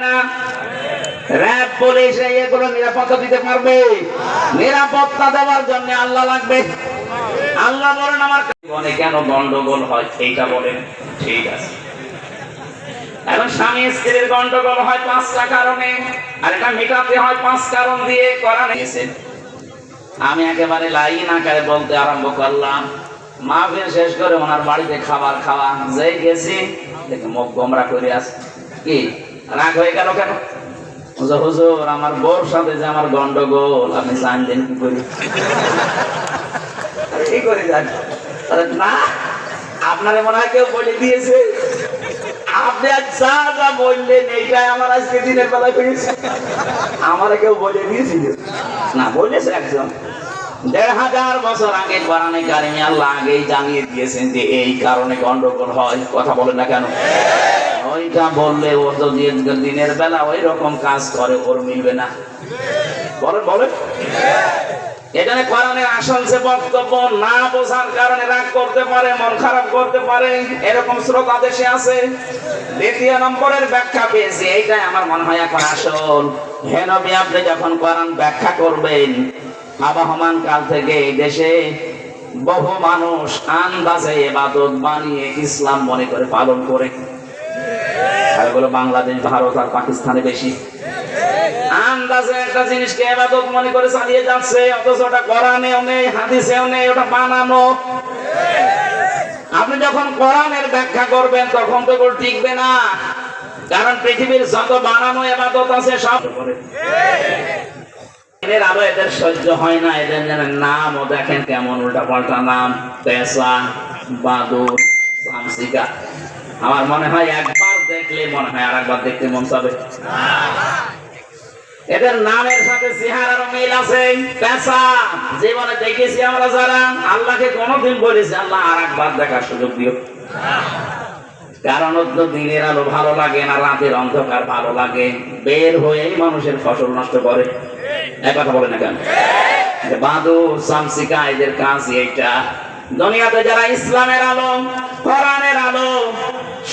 না RAB police এগুলো নিরাপত্তা দিতে পারবে? নিরাপত্তা দেওয়ার জন্য আল্লাহ লাগবে। আল্লাহ বলেন আমার জীবনে কেন গন্ডগোল হয় এইটা বলেন, ঠিক আছে। এখন স্বামী স্ত্রীর গন্ডগোল হয় 5টা কারণে, আর এটা মেটাতে হয় 5 কারণ দিয়ে। কোরআনে এসেছে। আমি একেবারে লাইন আকারে বলতে আরম্ভ করলাম, মাহফিল শেষ করে ওনার বাড়িতে খাবার খাওয়া যেই গেছি দেখে মুখ গোমরা করে আসে। কি রাগ হয়ে গেল কেন? হুজুর আমার বউর সাথে যে আমার গন্ডগোল, আপনি জানলেন কি করি? কি করে জান না? আপনারে মনে হয় কেউ বলে দিয়েছে। আপনি যা যা বললেন এইটাই আমার আজকে দিনের বেলায় করেছে। আমারে কেউ বলে দিয়েছিল না, বলেছে একজন 1500 বছর আগে কোরআনে কারিমে আল্লাহ আগেই জানিয়ে দিয়েছেন যে এই কারণে গন্ডগোল হয়। কথা বলেন না কেন? ওইটা বললে ও তো দিনের বেলা ওই রকম কাজ করে, ওর মিলবে না। বলেন বলেন। এখানে কোরআনের আসল যে বক্তব্য না বোঝার কারণে রাগ করতে পারে, মন খারাপ করতে পারে, এরকম শ্রোতা দেশে আছে। 2 নম্বরের ব্যাখ্যা পেয়েছি, এইটাই আমার মনে হয় এখন আসল। হে নবী, আপনি যখন কোরআন ব্যাখ্যা করবেন, আবহমান কাল থেকে এই দেশে বহু মানুষ আন্দাজে ইবাদত বানিয়ে ইসলাম মনে করে পালন করে। আর এগুলো বাংলাদেশ, ভারত আর পাকিস্তানে বেশি। আন্দাজে একটা জিনিসকে ইবাদত মনে করে চালিয়ে যাচ্ছে, অথচ ওটা কোরআনেও নেই, হাদিসেও নেই, ওটা বানানো। আপনি যখন কোরআনের ব্যাখ্যা করবেন তখন তো এগুলো টিকবে না, কারণ পৃথিবীর যত বানানো ইবাদত আছে সব এদের আরো এদের সহ্য হয় না। এদের যেন নামও দেখেন কেমন উল্টা পাল্টা নাম, পেশা, বাদুর, সামসিকা। আমার মনে হয় একবার দেখলে মনে হয় আর একবার দেখতে মন চাবে। এদের নামের সাথে চেহারারও মিল আছে। পেশা জীবনে দেখেছি আমরা যারা, আল্লাহকে কোনোদিন বলেছি আল্লাহ আর একবার দেখার সুযোগ দিও। কারণ দিনের আলো ভালো লাগে না, রাতের অন্ধকার ভালো লাগে। বের হয়েই মানুষের ফসল নষ্ট করে। এক কথা বলে না কেন? বাদু সামসিকা এদের কাজ এইটা। দুনিয়াতে যারা ইসলামের আলো, কোরআনের আলো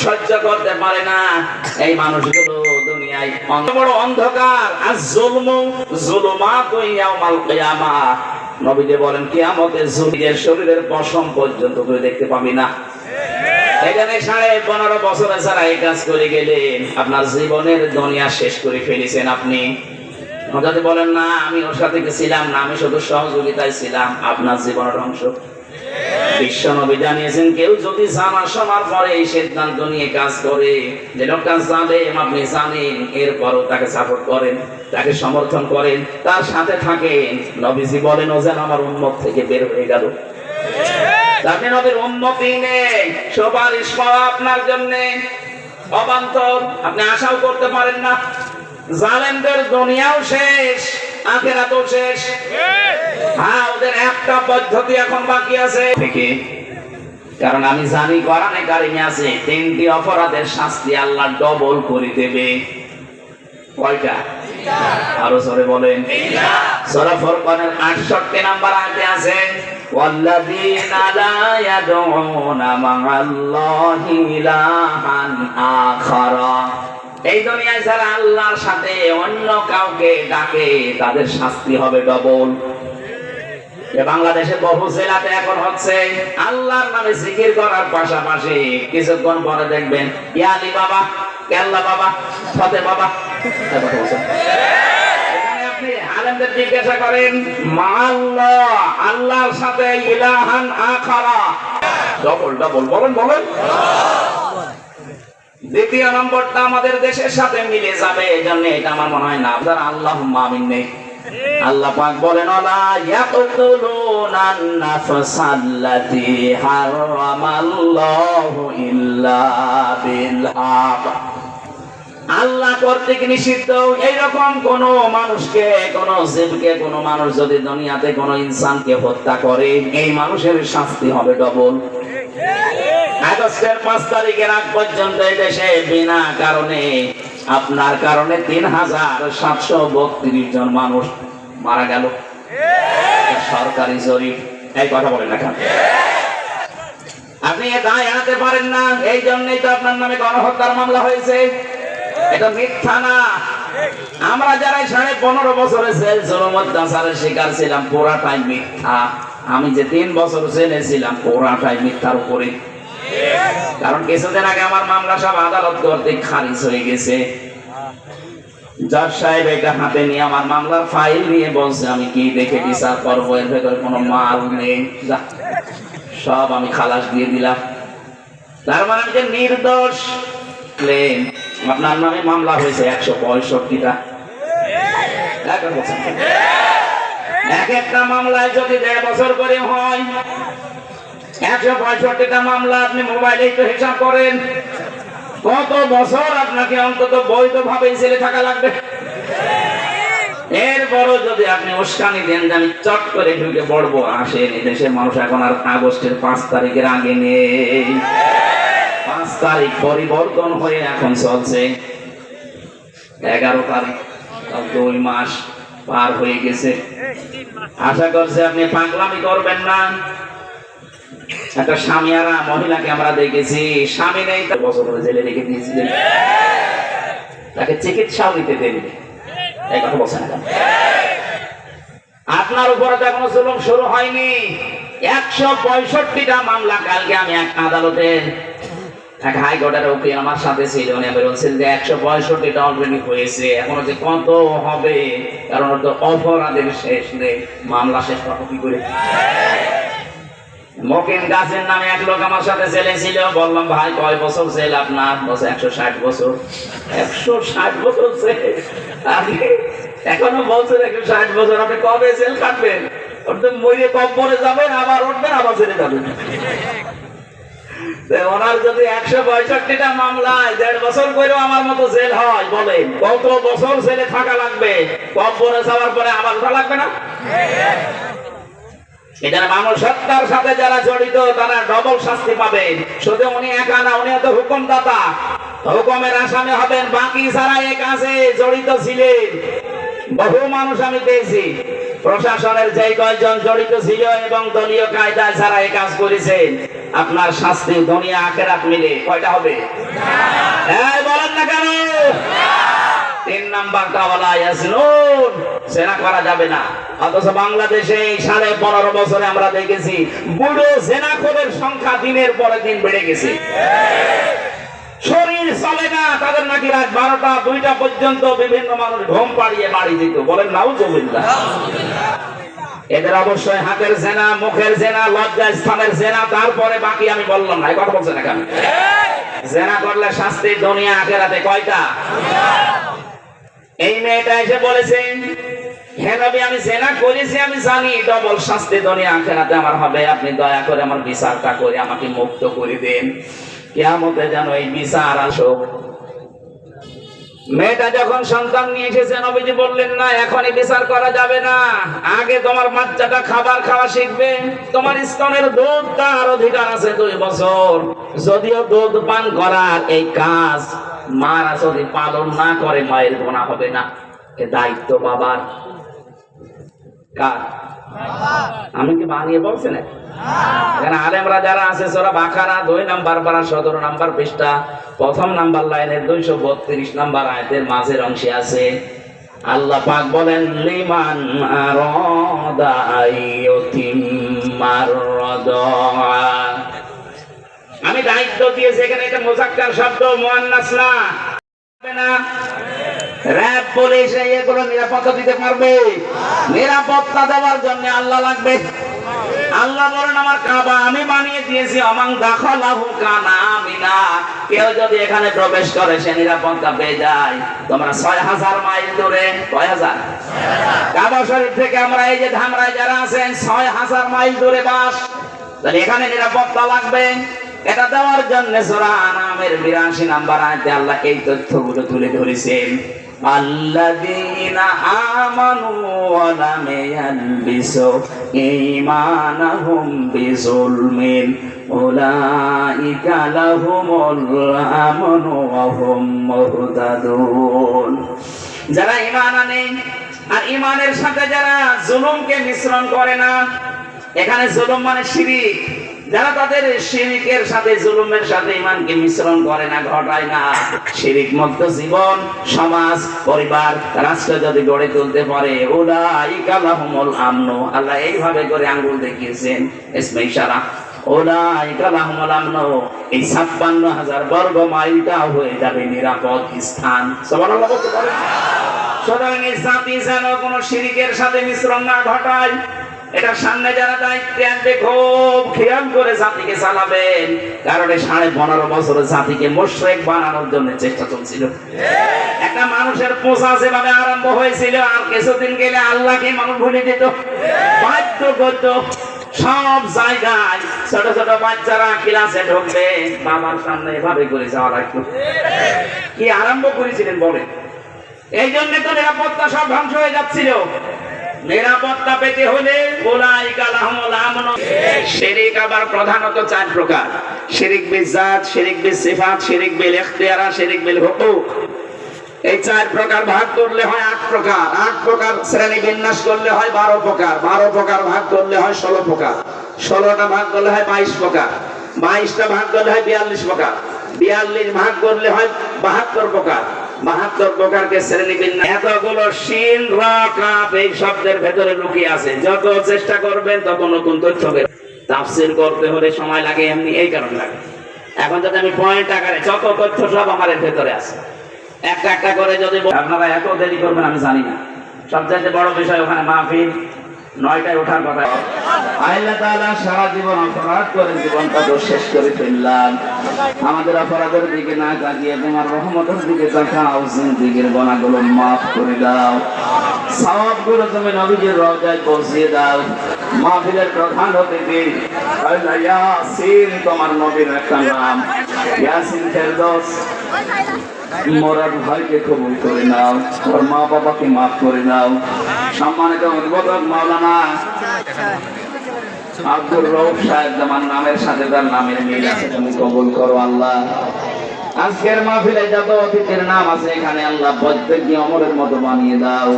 সহ্য করতে পারে না, এই মানুষগুলো দুনিয়ায় বড় অন্ধকার। আর জুলুমাতু ইয়াউমাল কিয়ামাহ, নবীজি বলেন কিয়ামতে জুলের শরীরের পশম পর্যন্ত তুই দেখতে পাবি না। এখানে 15.5 বছরে যারা এই কাজ করে গেলেন, আপনার জীবনের দুনিয়া শেষ করে ফেলেছেন। আপনি যদি বলেন না আমি ওর সাথে ছিলাম না, আমি শুধু সহযোগিতায় ছিলাম, আপনার জীবনের অংশ। বিশ্ব নবী জানিয়েছেন, কেউ যদি জানা শোনার পরে এই সিদ্ধান্ত নিয়ে কাজ করে যে লোকটা জালেম, আপনি জানেন, এরপরও তাকে সাপোর্ট করেন, তাকে সমর্থন করেন, তার সাথে থাকেন, নবীজি বলেন ও যেন আমার উম্মত থেকে বের হয়ে গেল। আপনি নবীর উম্মতই নেই, সুপারিশ পাওয়া আপনার জন্য অবান্তর, আপনি আশাও করতে পারেন না। জালেমদের দুনিয়াও শেষ, আখিরাতও শেষ। হ্যাঁ, ওদের একটা পদ্ধতি এখন বাকি আছে থেকে, কারণ আমি জানি কোরআনে কারিমে আছে 3টি অপরাধের শাস্তি আল্লাহ ডবল করে দেবে। কয়টা? আরো জোরে বলেন। সূরা ফুরকানের 68 নম্বর আয়াতে আছে, ওয়াল্লাযীনা লা ইয়াদউনা মা'আল্লাহি ইলাহান আখারা। এই দুনিয়ায় যারা আল্লাহর সাথে অন্য কাউকে ডাকে তাদের শাস্তি হবে ডবল। বাংলাদেশে বহু জেলাতে এখন হচ্ছে আল্লাহর নামে জিকির করার পাশাপাশি কিছুক্ষণ পরে দেখবেন ইয়া আলী বাবা, কেল্লা বাবা, ফতে বাবা। এখানে আপনি আলেমদের জিজ্ঞাসা করেন মাআল্লাহ, আল্লাহর সাথে ইলাহান আখারা, ডবল ডবল। বলেন বলেন। 2 নম্বরটা আমাদের দেশের সাথে মিলে যাবে, এজন্য এটা আমার মনে হয় না যারা আল্লাহুম্মা আমিন নেই। আল্লাহ পাক বলেন ওয়ালা ইয়াকতুলুনান নাফসাল্লাতী হারামাল্লাহু ইল্লা বিল হক। আল্লাহ কর্তৃক নিষিদ্ধ এইরকম কোন মানুষকে, কোন জীবকে, কোন মানুষ যদি দুনিয়াতে কোন ইনসানকে হত্যা করে, এই মানুষের শাস্তি হবে ডবল। আগস্টের 5 তারিখের আগ পর্যন্ত এই দেশে বিনা কারণে, আপনার কারণে 3732 জন মানুষ মারা গেল। সরকারি জরিপ। এই কথা বলেন না কেন? আপনি দায় আনতে পারেন না, এই জন্যই তো আপনার নামে গণহত্যার মামলা হয়েছে। এটা মিথ্যা না। আমরা যারা 15.5 বছরের জেল জুলুম অত্যাচারের শিকার ছিলাম পুরাটাই মিথ্যা। আমি যে 3 বছর জেলে ছিলাম পুরাটাই মিথ্যার উপরে। কারণ কিছুদিন আগে আমার মামলা সব আদালত কর্তৃক খারিজ হয়ে গেছে। জজ সাহেব এটা হাতে নিয়ে আমার মামলার ফাইল নিয়ে বলছে আমি কি দেখে বিচার করবো, এর ভেতরে কোনো মাল নেই, সব আমি খালাস দিয়ে দিলাম। তার মানে আমি যে নির্দোষ। ক্লেম আপনার নামে মামলা হয়েছে 165টা। এক একটা মামলায় যদি 1.5 বছর করে হয়, 165টা মামলা আপনি মোবাইলে তো হিসাব করেন কত বছর আপনাকে অন্তত বৈধভাবে জেলে থাকা লাগবে। এরপরও যদি আপনি উস্কানি দেন যে আমি চট করে ঢুকে পড়বো, আসেন, এই দেশের মানুষ এখন আর আগস্টের 5 তারিখের আগে নেই। 5 তারিখ পরিবর্তন হয়ে এখন চলছে 11 তারিখ, 2 মাস পার হয়ে গেছে। আশা করছি আপনি পাগলামি করবেন না। একটা স্বামীরা মহিলাকে আমরা দেখেছি, স্বামী নেই, 4 বছর ধরে জেলে রেখে দিয়েছিলেন, তাকে চিকিৎসাও নিতে দেননি। এই কথা বলছেন না? আপনার উপরে তো এখনো জুলুম শুরু হয়নি। 165টা মামলা। কালকে আমি এক আদালতে এক হাইকোর্টের উকিল আমার সাথে ছিল, উনি বলছেন যে 165টা অলরেডি হয়েছে, এখনো যে কত হবে, কারণ তো অপরাধের শেষ নেই, মামলা শেষ কত কি করে। মকিম গাছের নামে এক লোক আমার সাথে জেলে ছিল, বললাম ভাই কয় বছর জেল আপনার? বলছে 160 বছর। 160 বছর জেল? এখনো বলছেন 160 বছর, আপনি কবে জেল কাটবেন? মরে কবরে যাবেন, আবার উঠবেন, আবার জেলে যাবেন। ওনার যদি 165টা মামলায় 1.5 বছর করেও আমার মতো জেল হয়, বলেন কত বছর জেলে থাকা লাগবে? কবরে যাওয়ার পরে আবার ওঠা লাগবে না? এটা মানুষ হত্যার সাথে যারা জড়িত তারা ডবল শাস্তি পাবেন। শুধু উনি একা না, উনি তো হুকুমদাতা, হুকুমের আসামি হবেন। বাকি যারা এই কাজে জড়িত ছিলেন, বহু মানুষ আমি পেয়েছি, প্রশাসনের যে কয়েকজন জড়িত ছিল এবং দলীয় কায়দায় যারা এই কাজ করেছেন, আপনার শাস্তি দুনিয়া আখিরাত মিলে কয়টা হবে? বলেন না কেন? 3 নাম্বার কাওয়ালা ইয়াসনুন, জেনা করা যাবে না। অথচ বাংলাদেশে 15.5 বছরে আমরা দেখেছি বুড়ো জেনাখোরের সংখ্যা দিনের পরে দিন বেড়ে গেছে। শরীর চলে না, তাদের নাকি রাত 12টা 2টা পর্যন্ত বিভিন্ন মানুষ ঘুম পাড়িয়ে বাড়ি দিত। বলেন নাউজুবিল্লাহ। এদের অবশ্যই হাতের জেনা, মুখের জেনা, লজ্জা স্থানের জেনা, তারপরে বাকি আমি বললাম না। এই কথা বলছেন না কেন? জেনা করলে শাস্তি দুনিয়া আখিরাতে কয়টা? এই মেয়েটা এসে বলেছেন, হে নবী আমি জেনা করেছি, আমি জানি ডবল শাস্তি দুনিয়া আখিরাতে আমার হবে, আপনি দয়া করে আমার বিচারটা করে আমাকে মুক্ত করে দেন, কিয়ামতে যেন এই বিচার আসুক। মেয়েটা যখন সন্তান নিয়ে এসেছে, নবীজি বললেন না এখনই বিচার করা যাবে না, আগে তোমার বাচ্চাটা খাবার খাওয়া শিখবে, তোমার স্তনের দুধ তার অধিকার আছে 2 বছর। যদিও দুধ পান করার এই কাজ মারা যদি পালন না করে মায়ের গুনাহ হবে না, এ দায়িত্ব বাবার। কার? আমি কি বানিয়ে বলছি না? এখানে আলেমরা যারা আছে সূরা বাকারা 2 নাম্বার পারা 17 নাম্বার পৃষ্ঠা 1ম নাম্বার লাইনের 232 নাম্বার আয়াতের মাঝের অংশে আছে, আল্লাহ পাক বলেন লিমান আরাদা আইয়ুতিম্মার রাদা। আমি দায়িত্ব দিয়েছি, এখানে এটা মুযাক্কার শব্দ, মুয়ান্নাস না। র‍্যাব পুলিশ এগুলো নিরাপত্তা দিতে পারবে? নিরাপত্তা দেওয়ার জন্য আল্লাহ লাগবে। আল্লাহ বলেন আমার কাবা আমি বানিয়ে দিয়েছি, আমান দাখালাহু কানা আমিনা, কেউ যদি এখানে প্রবেশ করে সে নিরাপত্তা পেয়ে যায়। তোমরা 6000 মাইল দূরে, কয় হাজার? কাবা শরীফ থেকে আমরা এই যে ধামরায় যারা আছেন 6000 মাইল দূরে বাস, তাহলে এখানে নিরাপত্তা লাগবে। এটা দেওয়ার জন্য সূরা আনামের 82 নাম্বার আয়াতে আল্লাহ এই তথ্যগুলো তুলে ধরেছেন। আল্লাযীনা আমানু ওয়া লাম ইয়ালবিসু ঈমানাহুম বিযুলমিন উলাইকা লাহুমুল আমনু ওয়া হুম মুহতাদুন। যারা ঈমান আনে আর ঈমানের সাথে যারা জুলুমকে মিশ্রণ করে না, এখানে জুলুম মানে শিরক, যারা তাদের শিরকের সাথে জুলুমের সাথে ঈমানকে মিশ্রণ করে না, ঘটায় না, শিরক মুক্ত জীবন, সমাজ, পরিবার, রাষ্ট্র যদি গড়ে তুলতে পারে, উলাইকা লাহুমুল আমন। আল্লাহ এইভাবে করে আঙ্গুল দেখিয়েছেন, ইসমে ইশারা, উলাইকা লাহুমুল আমন। এই ৫৬,০০০ বর্গ মাইলটা হয়ে যাবে নিরাপদ স্থান। সুবহানাল্লাহ বলতে পারেন। সুতরাং এই জাতি যেন কোনো শিরকের সাথে মিশ্রণ না ঘটায়, এটা সামনে যারা দায়িত্বে আনবে খুব খেয়াল করে জাতিকে চালাবেন। কারণ ১৫.৫ বছরের জাতিকে মুশরিক বানানোর জন্য চেষ্টা চলছিল। একটা মানুষের পোষা যেভাবে আরম্ভ হয়েছিল, আর কিছুদিন গেলে আল্লাহকে মানুষ ভুলে যেত, বাধ্য করত। সব জায়গায় ছোট ছোট বাচ্চারা ক্লাসে ঢুকবে, বাবার সামনে এভাবে করে যাওয়া লাগতো। কি আরম্ভ করেছিলেন বলেন? এই জন্য তো নিরাপত্তা সব ধ্বংস হয়ে যাচ্ছিল। নিরাপত্তা পেতে হলে উলাইকা লাহুমুল আমন। শিরক আবার প্রধানত ৪ প্রকার: শিরক বিল জাত, শিরক বিল সিফাত, শিরক বিল ইখতিয়ার, শিরক বিল হুকুক। এই ৪ প্রকার ভাগ করলে হয় ৮ প্রকার। ৮ প্রকার শ্রেণী বিন্যাস করলে হয় ১২ প্রকার। ১২ প্রকার ভাগ করলে হয় ১৬ প্রকার। ১৬টা ভাগ করলে হয় ২২ প্রকার। ২২টা ভাগ করলে হয় ৪২ প্রকার। ৪২ ভাগ করলে হয় ৭২ প্রকার। ৭২ প্রকারকে শ্রেণী বিন্যাস। এতগুলো শিন র কাফ এই শব্দের ভেতরে লুকিয়ে আছে। যত চেষ্টা করবেন তত নতুন তথ্য বের। তাফসীর করতে হলে সময় লাগে, এমনি এই কারণে লাগে। এখন যদি আমি পয়েন্ট আকারে যত তথ্য সব আমার ভেতরে আছে, একটা একটা করে যদি আপনারা এত দেরি করবেন আমি জানি না। সবচেয়ে বড় বিষয় ওখানে মাহফিল ৯টায় ওঠার কথা। আল্লাহ তাআলা সারা জীবন অপরাধ করে জীবনটা তো শেষ করে ফেললাম। আমাদের অপরাধের দিকে না তাকিয়ে তোমার রহমতের দিকে তাকাও, জিন্দেগীর গুনাহগুলো মাফ করে দাও, সওয়াবগুলো তুমি নবীজির রওজায় পৌঁছিয়ে দাও। মাহফিলের প্রধান অতিথি আল্লাহ ইয়াসিন, তোমার নবীর একটা নাম ইয়াসিন ফেরদৌস। মরার ভাইকে কবুল করে নাও, ওর মা বাবাকে মাফ করে দাও। সম্মানিত উদ্বোধক মাওলানা আব্দুর রউফ সাহেব, আমার নামের সাথে তার নামের মিল আছে, তুমি কবুল করো আল্লাহ। আজকের মাহফিলে যত অতিথির নাম আছে এখানে আল্লাহ প্রত্যেককে অমরের মতো বানিয়ে দাও।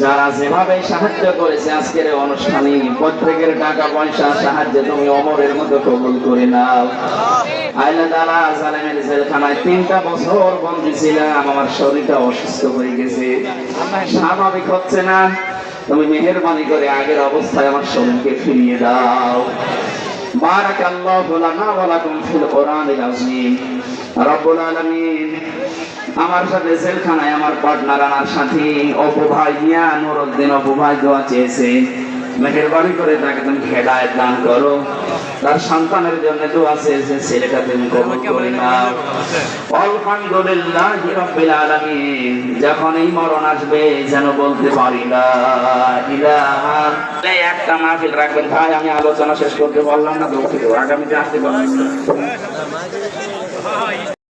যারা যেভাবে সাহায্য করেছে আজকের অনুষ্ঠানে, প্রত্যেকের টাকা পয়সা সাহায্যে তুমি অমরের মতো কবুল করে নাও। আল্লাহ তাআলা জালেমের জেলখানায় ৩টা বছর বন্দী ছিলাম, আমার শরীরটা অসুস্থ হয়ে গেছে, স্বাভাবিক হচ্ছে না। তুমি মেহেরবানি করে আগের অবস্থায় আমার শরীরকে ফিরিয়ে দাও। বারাকাল্লাহু লানা ওয়া লাকুম ফিল কোরআনিল আযীম। রব্বুল আলামিন, আমার সাথে জেলখানায় আমার পার্টনার, আমার সাথী অপু ভাই মিয়া নুরউদ্দিন অপু ভাই দোয়া চেয়েছে, মেহেরবানি করে তাকে তুমি হেদায়েত দান করো। তার সন্তানের জন্য দোয়া চেয়েছে, ছেলেটা তুমি কবুল করে নাও। আলহামদুলিল্লাহি রাব্বিল আলামিন। যখন এই মরণ আসবে যেন বলতে পারি লা ইলাহা। একটা মাহফিল রাখবেন ভাই, আমি আলোচনা শেষ করতে পারলাম না, দুঃখিত। আগামীতে আসতে পারবেন।